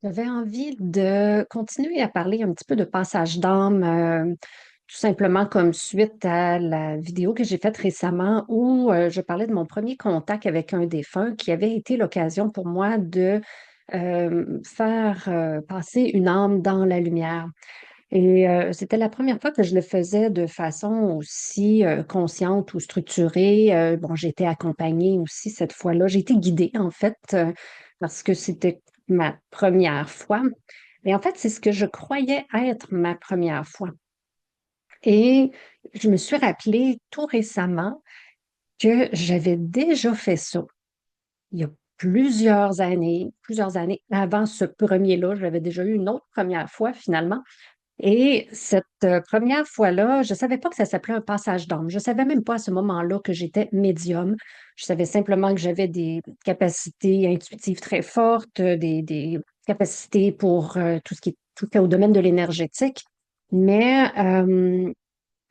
J'avais envie de continuer à parler un petit peu de passage d'âme, tout simplement comme suite à la vidéo que j'ai faite récemment où je parlais de mon premier contact avec un défunt qui avait été l'occasion pour moi de faire passer une âme dans la lumière. Et c'était la première fois que je le faisais de façon aussi consciente ou structurée. Bon, j'ai été accompagnée aussi cette fois-là. J'ai été guidée, en fait, parce que c'était ma première fois. Mais en fait, c'est ce que je croyais être ma première fois. Et je me suis rappelé tout récemment que j'avais déjà fait ça il y a plusieurs années avant ce premier-là. J'avais déjà eu une autre première fois finalement. Et cette première fois-là, je ne savais pas que ça s'appelait un passage d'âme. Je ne savais même pas à ce moment-là que j'étais médium. Je savais simplement que j'avais des capacités intuitives très fortes, des capacités pour tout ce qui est tout fait au domaine de l'énergétique. Mais,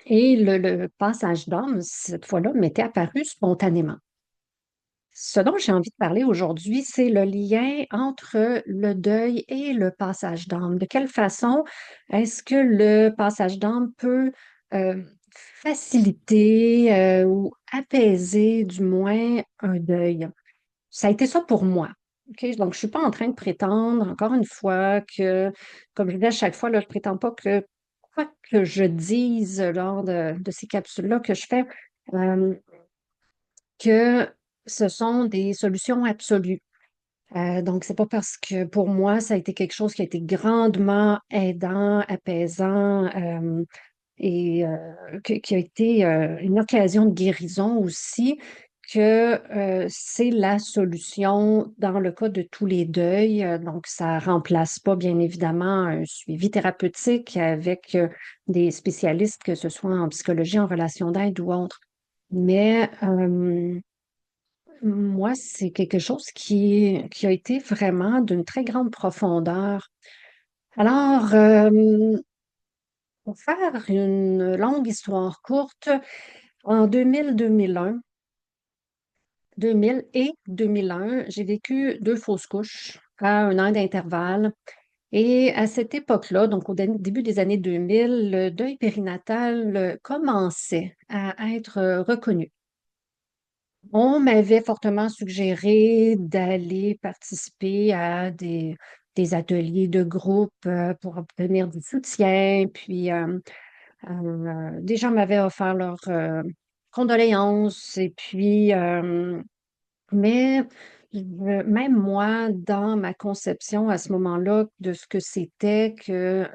le passage d'âme, cette fois-là, m'était apparu spontanément. Ce dont j'ai envie de parler aujourd'hui, c'est le lien entre le deuil et le passage d'âme. De quelle façon est-ce que le passage d'âme peut euh, faciliter ou apaiser du moins un deuil? Ça a été ça pour moi. OK? Donc, je ne suis pas en train de prétendre, encore une fois, que, comme je dis à chaque fois, là, je ne prétends pas que quoi que je dise lors de ces capsules-là que je fais, euh, que ce sont des solutions absolues. Donc, c'est pas parce que pour moi, ça a été quelque chose qui a été grandement aidant, apaisant, qui a été une occasion de guérison aussi, que c'est la solution dans le cas de tous les deuils. Donc, ça remplace pas, bien évidemment, un suivi thérapeutique avec des spécialistes, que ce soit en psychologie, en relation d'aide ou autre. Mais moi, c'est quelque chose qui a été vraiment d'une très grande profondeur. Alors, pour faire une longue histoire courte, en 2000 et 2001, j'ai vécu deux fausses couches à un an d'intervalle. Et à cette époque-là, donc au début des années 2000, le deuil périnatal commençait à être reconnu. On m'avait fortement suggéré d'aller participer à des ateliers de groupe pour obtenir du soutien. Puis, des gens m'avaient offert leurs condoléances. Et puis, mais même moi, dans ma conception à ce moment-là de ce que c'était que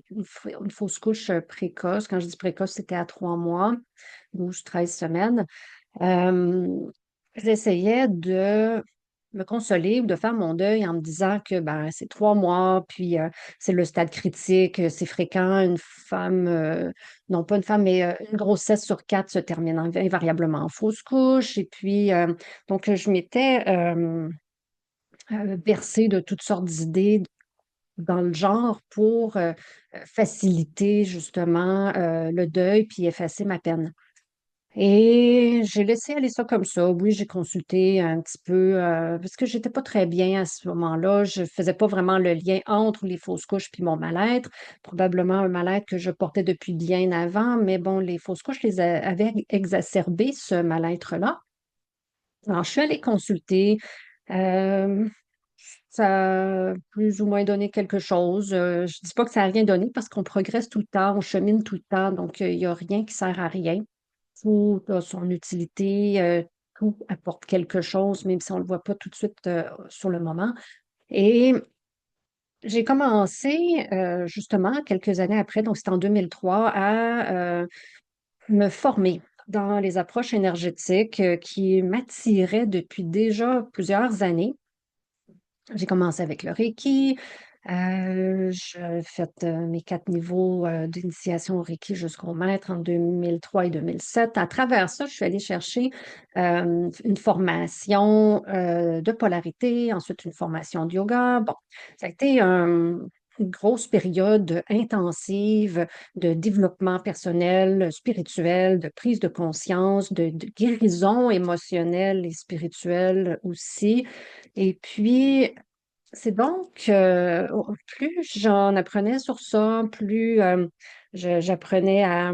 une fausse couche précoce, quand je dis précoce, c'était à 3 mois, 12, 13 semaines. Euh, J'essayais de me consoler ou de faire mon deuil en me disant que ben, c'est 3 mois, puis c'est le stade critique, c'est fréquent, une femme, non pas une femme, mais une grossesse sur quatre se termine invariablement en fausse couche. Et puis, donc, je m'étais bercée de toutes sortes d'idées dans le genre pour faciliter justement le deuil puis effacer ma peine. Et j'ai laissé aller ça comme ça. Oui, j'ai consulté un petit peu parce que j'étais pas très bien à ce moment-là. Je faisais pas vraiment le lien entre les fausses couches puis mon mal-être. Probablement un mal-être que je portais depuis bien avant, mais bon, les fausses couches avaient exacerbé ce mal-être-là. Alors, je suis allée consulter. Euh, Ça a plus ou moins donné quelque chose. Je dis pas que ça n'a rien donné parce qu'on progresse tout le temps, on chemine tout le temps, donc il n'y a rien qui sert à rien. Tout a son utilité, tout apporte quelque chose, même si on ne le voit pas tout de suite sur le moment. Et j'ai commencé justement quelques années après, donc c'était en 2003, à me former dans les approches énergétiques qui m'attiraient depuis déjà plusieurs années. J'ai commencé avec le Reiki. J'ai fait mes 4 niveaux d'initiation au Reiki jusqu'au maître en 2003 et 2007. À travers ça, je suis allée chercher une formation de polarité, ensuite une formation de yoga. Bon, ça a été une grosse période intensive de développement personnel, spirituel, de prise de conscience, de guérison émotionnelle et spirituelle aussi. Et puis, C'est donc, plus j'en apprenais sur ça, plus j'apprenais à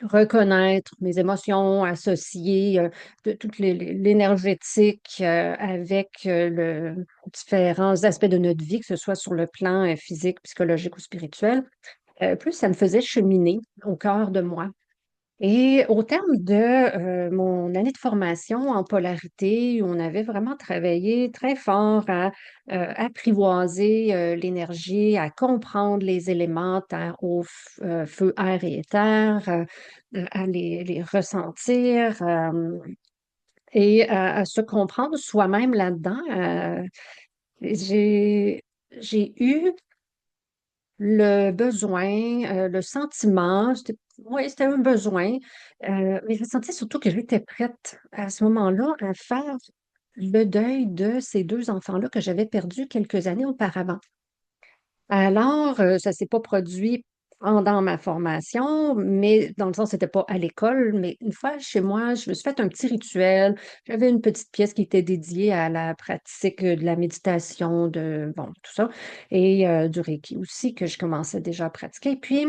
reconnaître mes émotions, associer toute l'énergétique avec le différents aspects de notre vie, que ce soit sur le plan physique, psychologique ou spirituel, plus ça me faisait cheminer au cœur de moi. Et au terme de mon année de formation en polarité, où on avait vraiment travaillé très fort à apprivoiser l'énergie, à comprendre les éléments terre, eau, feu, air et éther, à les ressentir et à se comprendre soi-même là-dedans. J'ai, j'ai eu le besoin, le sentiment, oui, c'était un besoin, mais je sentais surtout que j'étais prête à ce moment-là à faire le deuil de ces 2 enfants-là que j'avais perdus quelques années auparavant. Alors, ça s'est pas produit pendant ma formation, mais dans le sens, c'était pas à l'école, mais une fois chez moi, je me suis fait un petit rituel. J'avais une petite pièce qui était dédiée à la pratique de la méditation, de bon, tout ça, et du Reiki aussi, que je commençais déjà à pratiquer. Puis,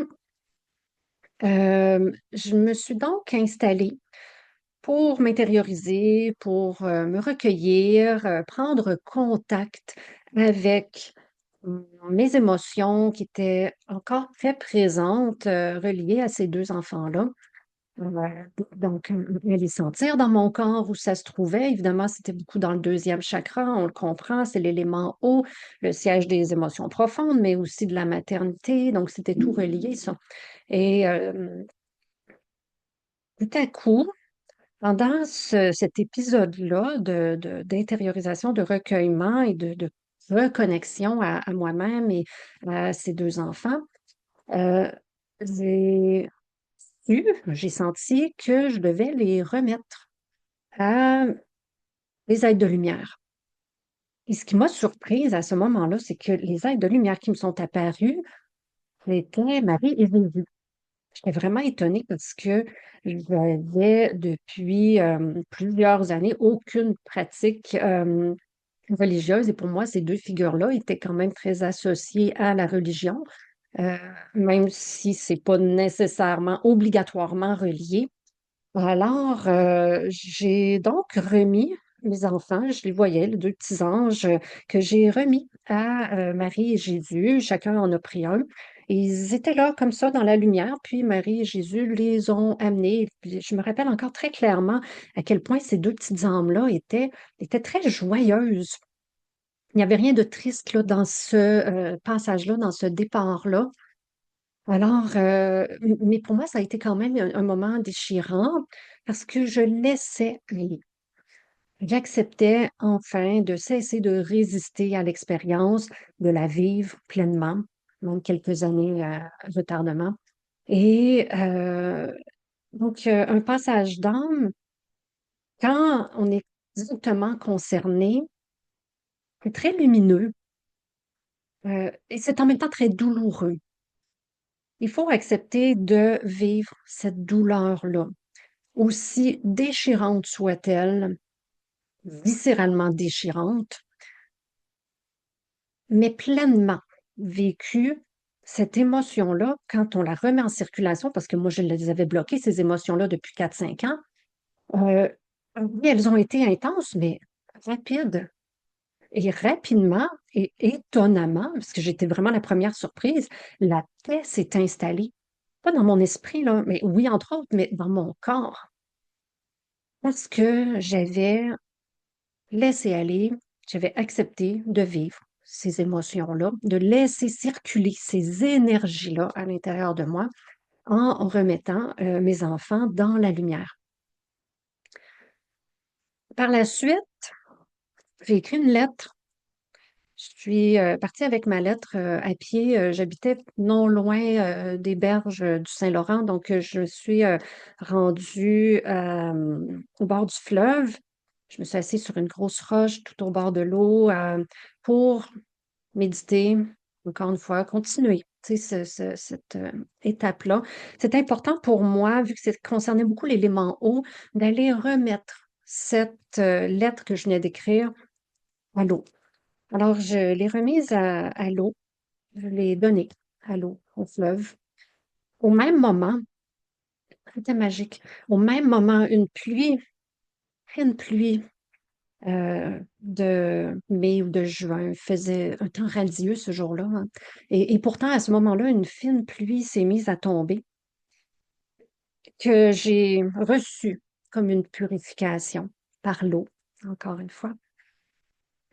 je me suis donc installée pour m'intérioriser, pour me recueillir, prendre contact avec mes émotions qui étaient encore très présentes, reliées à ces 2 enfants-là. Donc, les sentir dans mon corps où ça se trouvait. Évidemment, c'était beaucoup dans le deuxième chakra, on le comprend, c'est l'élément eau, le siège des émotions profondes, mais aussi de la maternité, donc c'était tout relié ça. Et tout à coup, pendant cet épisode-là d'intériorisation, de recueillement et de reconnexion à moi-même et à ces 2 enfants, heu, j'ai j'ai senti que je devais les remettre à les êtres de lumière. Et ce qui m'a surprise à ce moment-là, c'est que les êtres de lumière qui me sont apparus étaient Marie et Jésus. J'étais vraiment étonnée parce que j'avais depuis, plusieurs années aucune pratique, religieuse et pour moi, ces 2 figures-là étaient quand même très associées à la religion, heu, même si c'est pas nécessairement obligatoirement relié. Alors, j'ai donc remis mes enfants, je les voyais, les 2 petits anges, que j'ai remis à, Marie et Jésus. Chacun en a pris un et ils étaient là comme ça dans la lumière, puis Marie et Jésus les ont amenés. Puis je me rappelle encore très clairement à quel point ces 2 petites âmes-là étaient très joyeuses. Il n'y avait rien de triste là dans ce, passage-là, dans ce départ-là. Alors, mais pour moi, ça a été quand même un moment déchirant parce que je laissais aller. J'acceptais enfin de cesser de résister à l'expérience, de la vivre pleinement, même quelques années, retardement et donc un passage d'âme, quand on est directement concerné, c'est très lumineux, et c'est en même temps très douloureux. Il faut accepter de vivre cette douleur-là. Aussi déchirante soit-elle, viscéralement déchirante, mais pleinement vécue, cette émotion-là, quand on la remet en circulation, parce que moi, je les avais bloquées, ces émotions-là, depuis 4 5 ans, euh, oui, elles ont été intenses, mais rapides. Et rapidement et étonnamment, parce que j'étais vraiment la première surprise, la paix s'est installée. Pas dans mon esprit, là, mais oui, entre autres, mais dans mon corps. Parce que j'avais laisser aller, j'avais accepté de vivre ces émotions-là, de laisser circuler ces énergies-là à l'intérieur de moi en remettant, mes enfants dans la lumière. Par la suite, j'ai écrit une lettre. Je suis, partie avec ma lettre, à pied, j'habitais non loin, des berges, du Saint-Laurent, donc je suis, rendue, au bord du fleuve. Je me suis assise sur une grosse roche tout au bord de l'eau, pour méditer, encore une fois, continuer, tu sais, cette, étape-là. C'est important pour moi, vu que c'est concernait beaucoup l'élément eau, d'aller remettre cette, lettre que je venais d'écrire à l'eau. Alors, je l'ai remise à l'eau, je l'ai donnée à l'eau, au fleuve. Au même moment, c'était magique. Au même moment, une pluie de mai ou de juin faisait un temps radieux ce jour-là, hein. Et pourtant, à ce moment-là, une fine pluie s'est mise à tomber que j'ai reçue comme une purification par l'eau, encore une fois.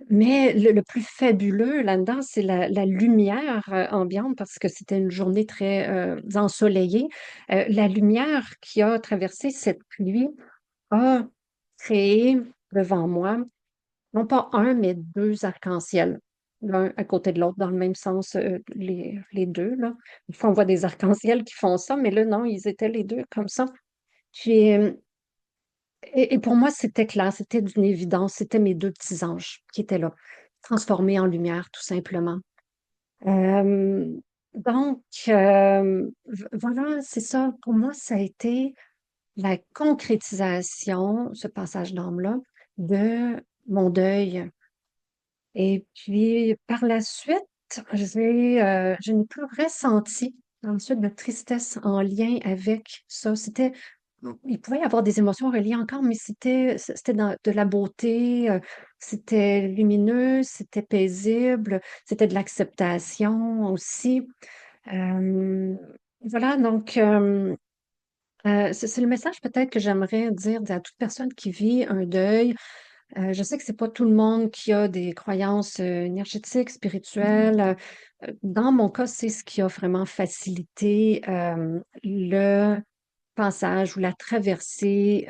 Mais le plus fabuleux là-dedans, c'est la lumière ambiante, parce que c'était une journée très ensoleillée. La lumière qui a traversé cette pluie a créé devant moi, non pas un, mais deux arcs-en-ciel, l'un à côté de l'autre, dans le même sens, les deux, là. Des fois, on voit des arcs-en-ciel qui font ça, mais là, non, ils étaient les deux comme ça. Puis, et pour moi, c'était clair, c'était d'une évidence, c'était mes deux petits anges qui étaient là, transformés en lumière, tout simplement. Euh, donc, voilà, c'est ça. Pour moi, ça a été la concrétisation, ce passage d'âme-là, de mon deuil. Et puis, par la suite, je n'ai plus ressenti ensuite de tristesse en lien avec ça. Il pouvait y avoir des émotions reliées encore, mais c'était de la beauté, c'était lumineux, c'était paisible, c'était de l'acceptation aussi. Euh, voilà, donc c'est le message peut-être que j'aimerais dire à toute personne qui vit un deuil. Je sais que c'est pas tout le monde qui a des croyances énergétiques, spirituelles. Dans mon cas, c'est ce qui a vraiment facilité le passage ou la traversée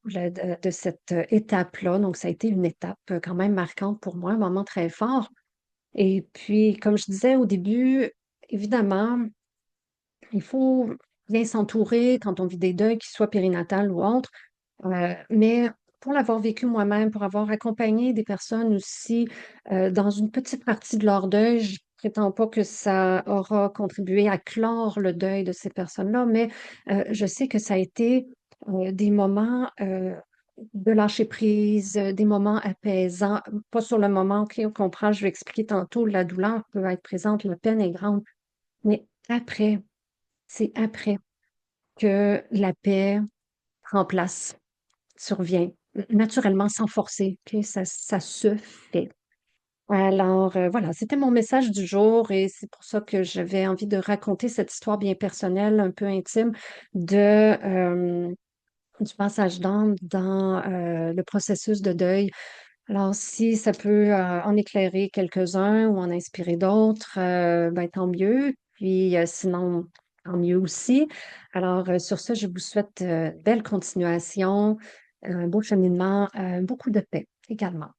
de cette étape-là. Donc, ça a été une étape quand même marquante pour moi, un moment très fort. Et puis, comme je disais au début, évidemment, il faut bien s'entourer quand on vit des deuils, qu'ils soient périnatales ou autres. Mais pour l'avoir vécu moi-même, pour avoir accompagné des personnes aussi dans une petite partie de leur deuil, je ne prétends pas que ça aura contribué à clore le deuil de ces personnes-là, mais je sais que ça a été des moments de lâcher prise, des moments apaisants, pas sur le moment, OK, on comprend, je vais expliquer tantôt, la douleur peut être présente, la peine est grande, mais après, c'est après que la paix prend place, survient naturellement, sans forcer. OK? Ça se fait. Alors, voilà, c'était mon message du jour et c'est pour ça que j'avais envie de raconter cette histoire bien personnelle, un peu intime, de, du passage d'âme dans le processus de deuil. Alors, si ça peut en éclairer quelques-uns ou en inspirer d'autres, ben, tant mieux. Puis, sinon, tant mieux aussi. Alors, sur ce, je vous souhaite belle continuation, un beau cheminement, beaucoup de paix également.